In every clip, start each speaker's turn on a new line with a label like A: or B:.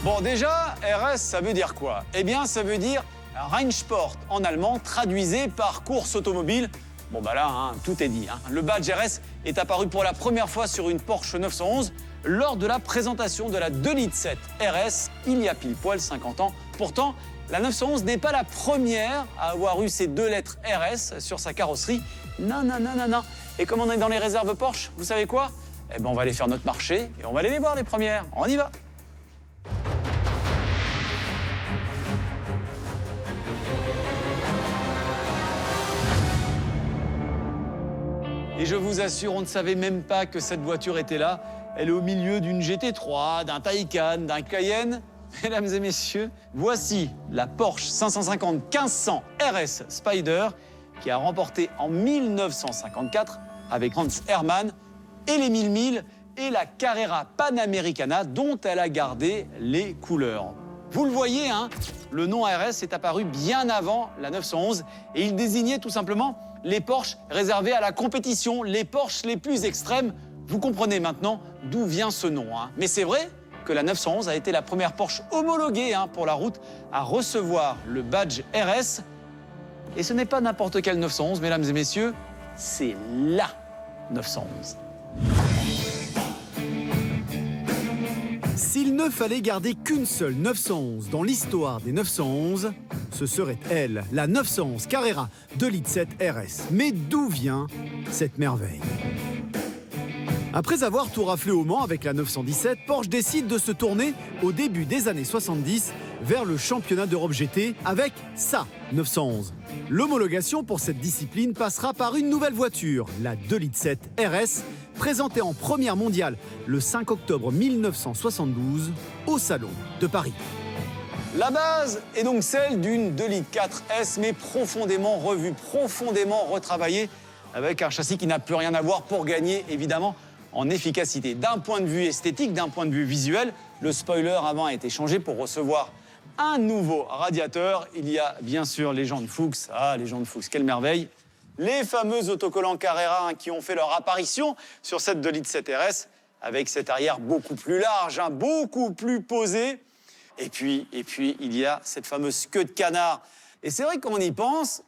A: Bon, déjà, RS, ça veut dire quoi? Eh bien, ça veut dire Rennsport en allemand, traduisé par course automobile. Bon, bah là, hein, tout est dit. Hein. Le badge RS est apparu pour la première fois sur une Porsche 911 lors de la présentation de la 2,7 litres RS il y a pile poil 50 ans. Pourtant, la 911 n'est pas la première à avoir eu ces 2 lettres RS sur sa carrosserie. Non, non, non, non, non. Et comme on est dans les réserves Porsche, vous savez quoi? Eh ben, on va aller faire notre marché et on va aller les voir les premières. On y va. Et je vous assure, on ne savait même pas que cette voiture était là. Elle est au milieu d'une GT3, d'un Taycan, d'un Cayenne. Mesdames et messieurs, voici la Porsche 550 1500 RS Spyder qui a remporté en 1954 avec Hans Herrmann et les 1000 et la Carrera Panamericana dont elle a gardé les couleurs. Vous le voyez, hein, le nom RS est apparu bien avant la 911 et il désignait tout simplement les Porsche réservés à la compétition, les Porsche les plus extrêmes. Vous comprenez maintenant d'où vient ce nom. Hein. Mais c'est vrai que la 911 a été la première Porsche homologuée pour la route à recevoir le badge RS. Et ce n'est pas n'importe quelle 911, mesdames et messieurs, c'est la 911.
B: S'il ne fallait garder qu'une seule 911 dans l'histoire des 911, ce serait elle, la 911 Carrera 2,7 litres RS. Mais d'où vient cette merveille? Après avoir tout raflé au Mans avec la 917, Porsche décide de se tourner au début des années 70 vers le championnat d'Europe GT avec sa 911. L'homologation pour cette discipline passera par une nouvelle voiture, la 2,7 litres RS, présentée en première mondiale le 5 octobre 1972 au Salon de Paris.
A: La base est donc celle d'une 2,4 litres S, mais profondément revue, profondément retravaillée, avec un châssis qui n'a plus rien à voir pour gagner, évidemment, en efficacité. D'un point de vue esthétique, d'un point de vue visuel, le spoiler avant a été changé pour recevoir un nouveau radiateur. Il y a bien sûr les jantes Fuchs. Ah, les jantes Fuchs, quelle merveille! Les fameux autocollants Carrera qui ont fait leur apparition sur cette 2,7 litres RS, avec cet arrière beaucoup plus large, beaucoup plus posé. Et puis, il y a cette fameuse queue de canard. Et c'est vrai qu'on y pense,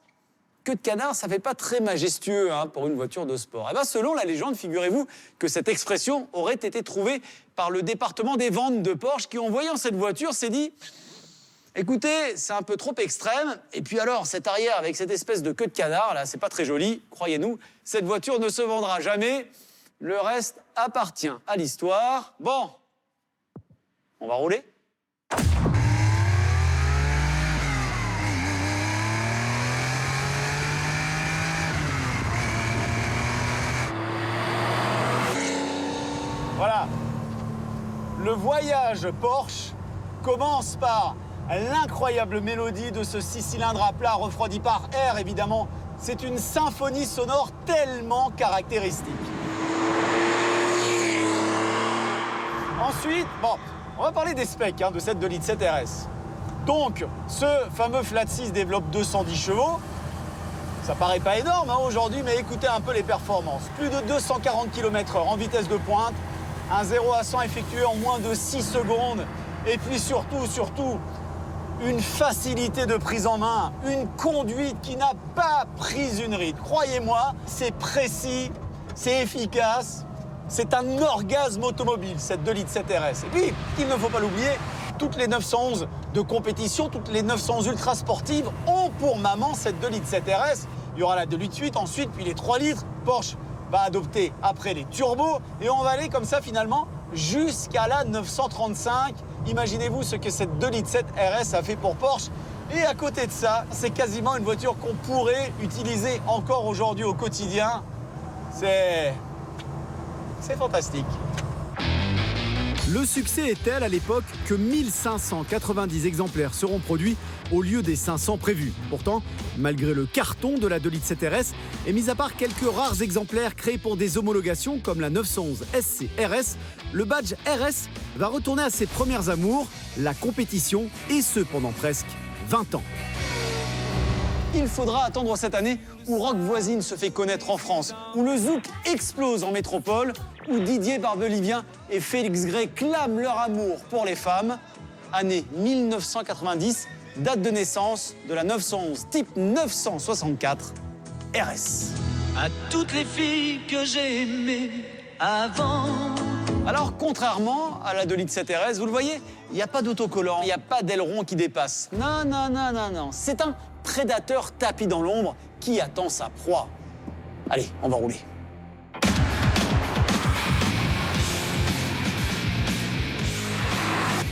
A: queue de canard, ça fait pas très majestueux pour une voiture de sport. Et bien, selon la légende, figurez-vous que cette expression aurait été trouvée par le département des ventes de Porsche qui, en voyant cette voiture, s'est dit « Écoutez, c'est un peu trop extrême. Et puis alors, cet arrière avec cette espèce de queue de canard, là, c'est pas très joli. Croyez-nous, cette voiture ne se vendra jamais. Le reste appartient à l'histoire. Bon, on va rouler ? Voilà, le voyage Porsche commence par l'incroyable mélodie de ce 6 cylindres à plat refroidi par air, évidemment. C'est une symphonie sonore tellement caractéristique. Ensuite, on va parler des specs de cette 2,7 litres RS. Donc, ce fameux Flat 6 développe 210 chevaux. Ça paraît pas énorme aujourd'hui, mais écoutez un peu les performances. Plus de 240 km/h en vitesse de pointe. Un 0 à 100 effectué en moins de 6 secondes. Et puis surtout, une facilité de prise en main, une conduite qui n'a pas pris une ride. Croyez-moi, c'est précis, c'est efficace, c'est un orgasme automobile, cette 2,7 litres RS. Et puis, il ne faut pas l'oublier, toutes les 911 de compétition, toutes les 911 ultra sportives ont pour maman cette 2,7 litres RS. Il y aura la 2,8 litres ensuite, puis les 3 litres. Porsche va adopter après les turbos et on va aller comme ça finalement jusqu'à la 935. Imaginez-vous ce que cette 2,7 litres RS a fait pour Porsche. Et à côté de ça, c'est quasiment une voiture qu'on pourrait utiliser encore aujourd'hui au quotidien. C'est fantastique.
B: Le succès est tel à l'époque que 1590 exemplaires seront produits au lieu des 500 prévus. Pourtant, malgré le carton de la 2,7 litres RS, et mis à part quelques rares exemplaires créés pour des homologations comme la 911 SC RS, le badge RS va retourner à ses premières amours, la compétition, et ce pendant presque 20 ans.
A: Il faudra attendre cette année où Rock Voisine se fait connaître en France, où le zouk explose en métropole, où Didier Barbelivien et Félix Gray clament leur amour pour les femmes. année 1990, date de naissance de la 911 type 964 RS.
C: À toutes les filles que j'ai aimées avant.
A: Alors, contrairement à la 2 litres 7 RS, vous le voyez, il n'y a pas d'autocollant, il n'y a pas d'aileron qui dépasse. Non, non, non, non, non. C'est un prédateur tapi dans l'ombre qui attend sa proie. Allez, on va rouler.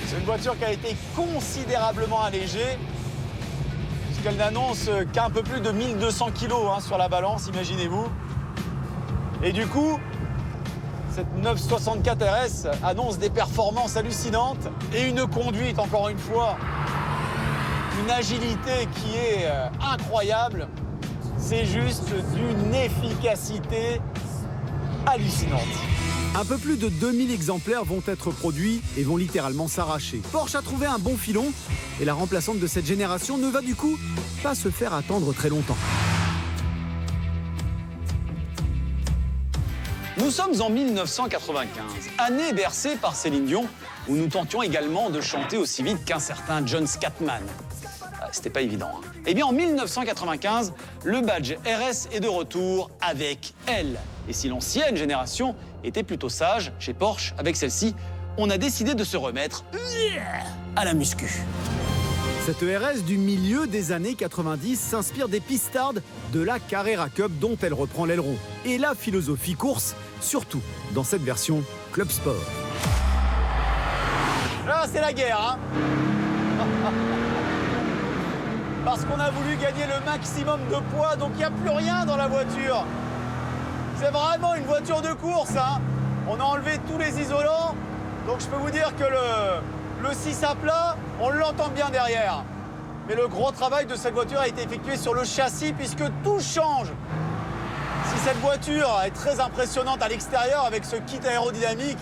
A: C'est une voiture qui a été considérablement allégée, puisqu'elle n'annonce qu'un peu plus de 1200 kg sur la balance, imaginez-vous. Et du coup, cette 964 RS annonce des performances hallucinantes et une conduite, encore une fois, une agilité qui est incroyable. C'est juste d'une efficacité hallucinante.
B: Un peu plus de 2000 exemplaires vont être produits et vont littéralement s'arracher. Porsche a trouvé un bon filon et la remplaçante de cette génération ne va du coup pas se faire attendre très longtemps.
A: Nous sommes en 1995, année bercée par Céline Dion, où nous tentions également de chanter aussi vite qu'un certain John Scatman. C'était pas évident. Eh bien, en 1995, le badge RS est de retour avec elle. Et si l'ancienne génération était plutôt sage, chez Porsche, avec celle-ci, on a décidé de se remettre à la muscu.
B: Cette RS du milieu des années 90 s'inspire des pistardes de la Carrera Cup dont elle reprend l'aileron. Et la philosophie course, surtout dans cette version Club Sport.
A: Là, c'est la guerre, hein. Parce qu'on a voulu gagner le maximum de poids, donc il n'y a plus rien dans la voiture. C'est vraiment une voiture de course, hein. On a enlevé tous les isolants, donc je peux vous dire que le 6 à plat, on l'entend bien derrière. Mais le gros travail de cette voiture a été effectué sur le châssis puisque tout change. Si cette voiture est très impressionnante à l'extérieur avec ce kit aérodynamique,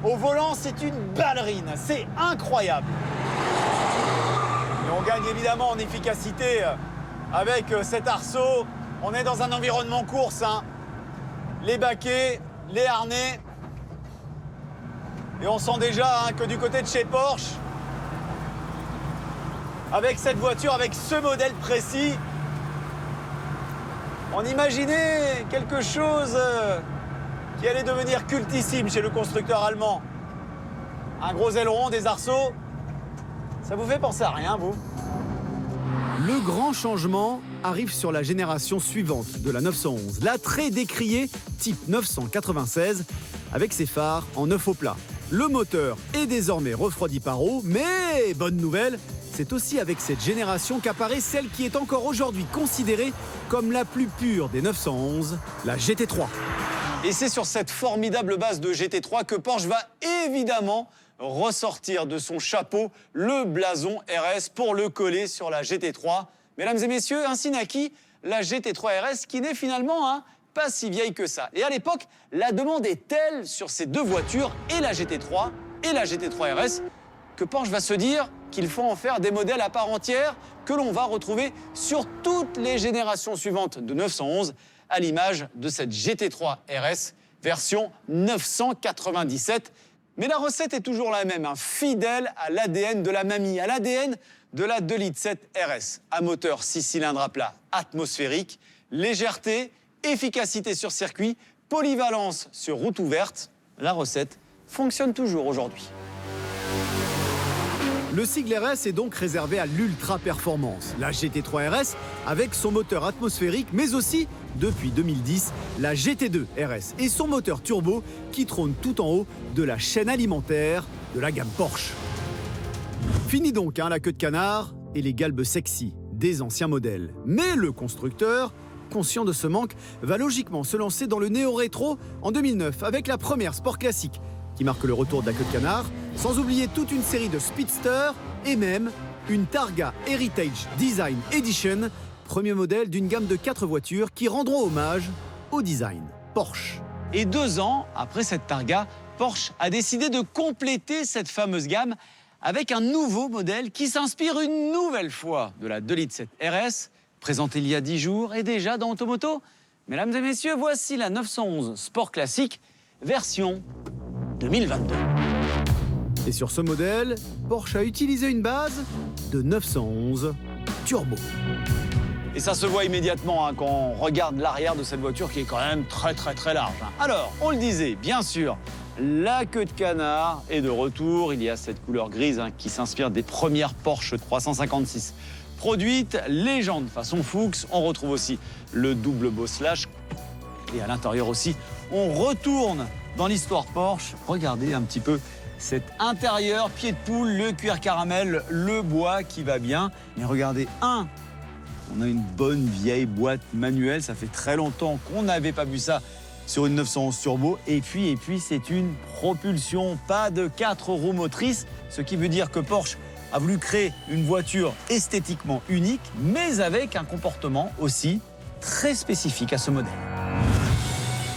A: au volant, c'est une ballerine. C'est incroyable. Et on gagne évidemment en efficacité avec cet arceau. On est dans un environnement course, hein. Les baquets, les harnais. Et on sent déjà que du côté de chez Porsche, avec cette voiture, avec ce modèle précis, on imaginait quelque chose qui allait devenir cultissime chez le constructeur allemand. Un gros aileron, des arceaux, ça vous fait penser à rien, vous?
B: Le grand changement arrive sur la génération suivante de la 911, la très décriée type 996, avec ses phares en œuf au plat. Le moteur est désormais refroidi par eau, mais bonne nouvelle, c'est aussi avec cette génération qu'apparaît celle qui est encore aujourd'hui considérée comme la plus pure des 911, la GT3.
A: Et c'est sur cette formidable base de GT3 que Porsche va évidemment ressortir de son chapeau le blason RS pour le coller sur la GT3. Mesdames et messieurs, ainsi naquit la GT3 RS qui n'est finalement pas si vieille que ça. Et à l'époque, la demande est telle sur ces deux voitures, et la GT3 et la GT3 RS, que Porsche va se dire qu'il faut en faire des modèles à part entière que l'on va retrouver sur toutes les générations suivantes de 911, à l'image de cette GT3 RS version 997. Mais la recette est toujours la même, fidèle à l'ADN de la mamie, à l'ADN de la 2 litres 7 RS. À moteur 6 cylindres à plat atmosphérique, légèreté, efficacité sur circuit, polyvalence sur route ouverte, la recette fonctionne toujours aujourd'hui.
B: Le sigle RS est donc réservé à l'ultra-performance. La GT3 RS avec son moteur atmosphérique, mais aussi, depuis 2010, la GT2 RS et son moteur turbo qui trône tout en haut de la chaîne alimentaire de la gamme Porsche. Fini donc la queue de canard et les galbes sexy des anciens modèles. Mais le constructeur, conscient de ce manque, va logiquement se lancer dans le néo-rétro en 2009 avec la première Sport Classique qui marque le retour de la queue de canard, sans oublier toute une série de speedsters et même une Targa Heritage Design Edition, premier modèle d'une gamme de 4 voitures qui rendront hommage au design Porsche.
A: Et 2 ans après cette Targa, Porsche a décidé de compléter cette fameuse gamme avec un nouveau modèle qui s'inspire une nouvelle fois de la 2 litres 7 RS, présentée il y a 10 jours et déjà dans Automoto. Mesdames et messieurs, voici la 911 Sport Classique, version 2022.
B: Et sur ce modèle, Porsche a utilisé une base de 911 turbo.
A: Et ça se voit immédiatement quand on regarde l'arrière de cette voiture qui est quand même très large. Alors, on le disait, bien sûr, la queue de canard est de retour. Il y a cette couleur grise qui s'inspire des premières Porsche 356 produites. Légende façon Fuchs. On retrouve aussi le double bosselage. Et à l'intérieur aussi, on retourne dans l'histoire Porsche. Regardez un petit peu cet intérieur, pied de poule, le cuir caramel, le bois qui va bien. Mais regardez, on a une bonne vieille boîte manuelle. Ça fait très longtemps qu'on n'avait pas vu ça sur une 911 turbo. Et puis c'est une propulsion, pas de 4 roues motrices. Ce qui veut dire que Porsche a voulu créer une voiture esthétiquement unique, mais avec un comportement aussi très spécifique à ce modèle.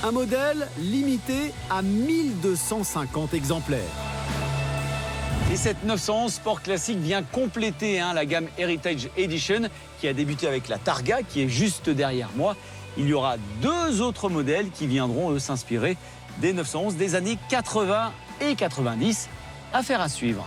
B: Un modèle limité à 1250 exemplaires.
A: Et cette 911 Sport Classique vient compléter la gamme Heritage Edition qui a débuté avec la Targa qui est juste derrière moi. Il y aura 2 autres modèles qui viendront s'inspirer des 911 des années 80 et 90. Affaire à suivre.